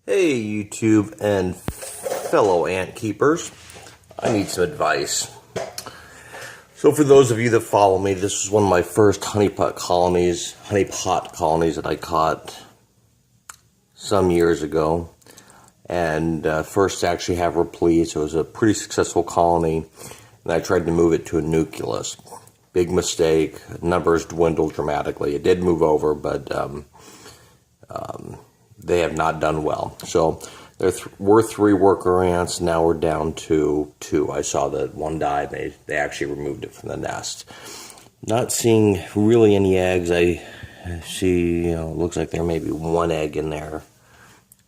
Hey YouTube and fellow ant keepers, I need some advice. So for those of you that follow me, this is one of my first honeypot colonies that I caught some years ago. And first to actually have her pleased. It was a pretty successful colony, and I tried to move it to a nucleus. Big mistake, numbers dwindled dramatically. It did move over, but they have not done well. So there were 3 worker ants. Now we're down to 2. I saw that one died. They actually removed it from the nest. Not seeing really any eggs. I see, it looks like there may be 1 egg in there,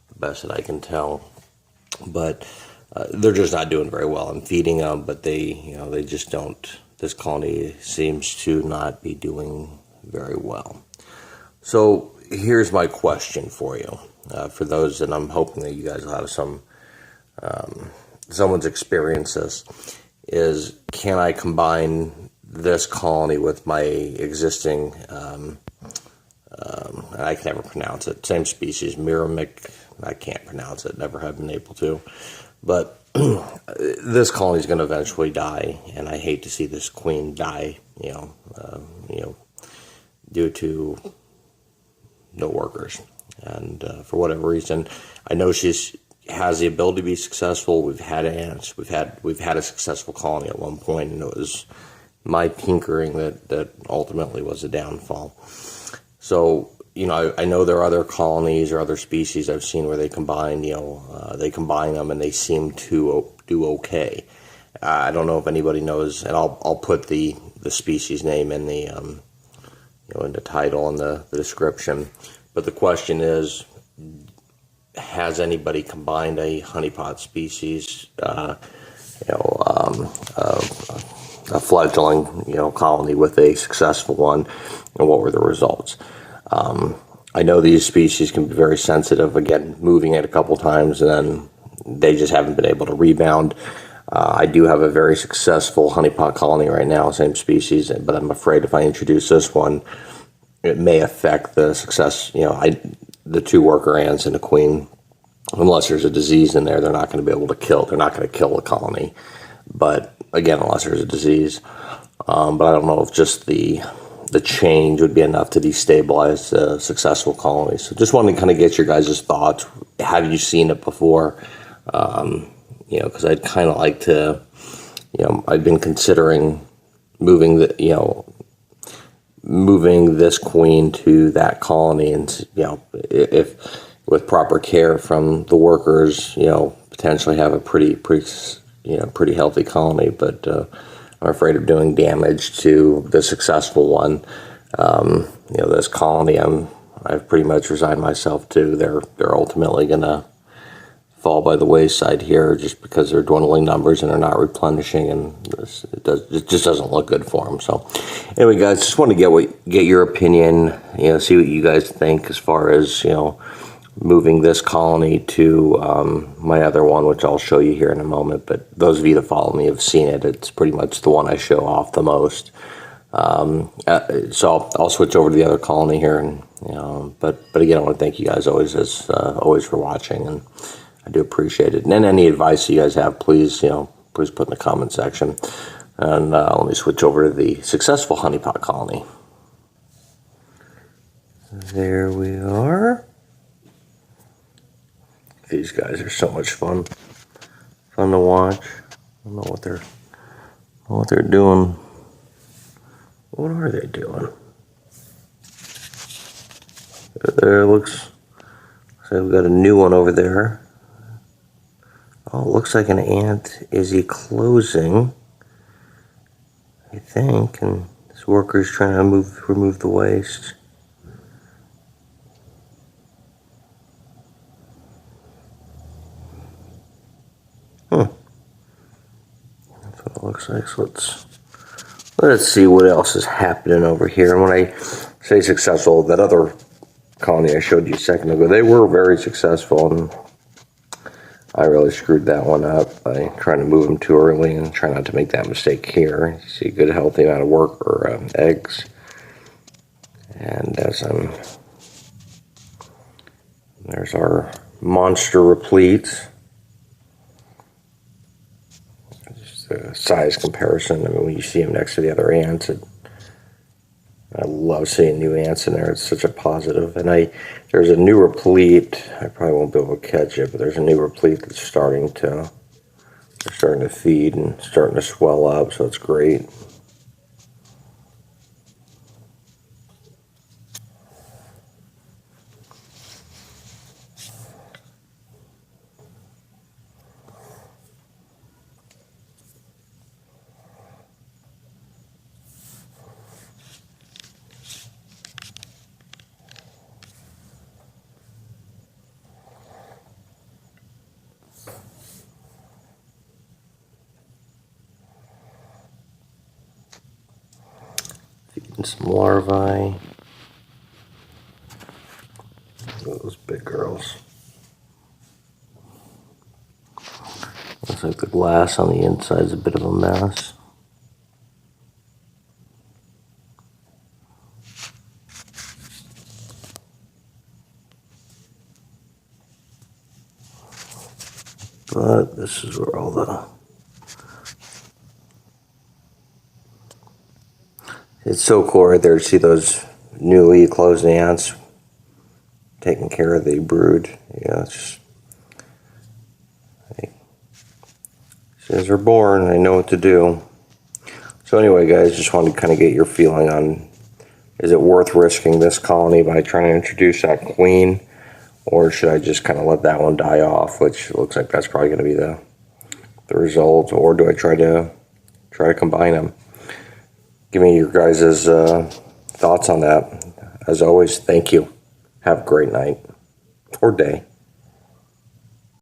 the best that I can tell. But they're just not doing very well. I'm feeding them, but they just don't. This colony seems to not be doing very well. So here's my question for you, for those that I'm hoping that you guys will have someone's experience this, is can I combine this colony with my existing, I can never pronounce it, same species, I can't pronounce it, never have been able to, but this colony is going to eventually die, and I hate to see this queen die, due to no workers. And for whatever reason, I know she has the ability to be successful. We've had ants. We've had a successful colony at one point, and it was my tinkering that ultimately was a downfall. So I know there are other colonies or other species I've seen where they combine them and they seem to do okay. I don't know if anybody knows, and I'll put the species name in the in the title and the description. But the question is, has anybody combined a honeypot species, a fledgling, colony with a successful one, and what were the results? I know these species can be very sensitive. Again, moving it a couple times, and then they just haven't been able to rebound. I do have a very successful honeypot colony right now, same species, but I'm afraid if I introduce this one, it may affect the success. The 2 worker ants and the queen, unless there's a disease in there, they're not going to be able to kill. They're not going to kill the colony. But again, unless there's a disease. But I don't know if just the change would be enough to destabilize the successful colony. So just wanted to kind of get your guys' thoughts. Have you seen it before? Because I'd kind of like to, I've been considering moving this queen to that colony, and if with proper care from the workers, potentially have a pretty healthy colony. But I'm afraid of doing damage to the successful one. This colony I've pretty much resigned myself to. They're ultimately gonna fall by the wayside here, just because they're dwindling numbers and they're not replenishing, and it just doesn't look good for them. So anyway, guys, just want to get your opinion, see what you guys think as far as moving this colony to my other one, which I'll show you here in a moment. But those of you that follow me have seen it. It's pretty much the one I show off the most. So I'll switch over to the other colony here, and but again, I want to thank you guys always for watching, and I do appreciate it. And then any advice you guys have, please put in the comment section. And let me switch over to the successful honeypot colony. There we are. These guys are so much fun to watch. I don't know what they're doing. What are they doing? There looks like we've got a new one over there. Oh, it looks like an ant is eclosing, I think, and this worker's trying to remove the waste. That's what it looks like. So let's see what else is happening over here. And when I say successful, that other colony I showed you a second ago, they were very successful, and I really screwed that one up by trying to move them too early, and try not to make that mistake here. You see a good healthy amount of work or eggs. And as there's our monster repletes. Just a size comparison. I mean, when you see them next to the other ants, I love seeing new ants in there. It's such a positive. And there's a new replete. I probably won't be able to catch it, but there's a new replete that's starting to feed and starting to swell up, so it's great. Feeding some larvae. Those big girls. Looks like the glass on the inside is a bit of a mess. But this is where all the... It's so cool right there to see those newly closed ants taking care of the brood. Yeah, it's just... As soon as they're born, they know what to do. So anyway, guys, just wanted to kind of get your feeling on, is it worth risking this colony by trying to introduce that queen, or should I just kind of let that one die off, which looks like that's probably going to be the result, or do I try to combine them? Give me your guys' thoughts on that. As always, thank you. Have a great night or day.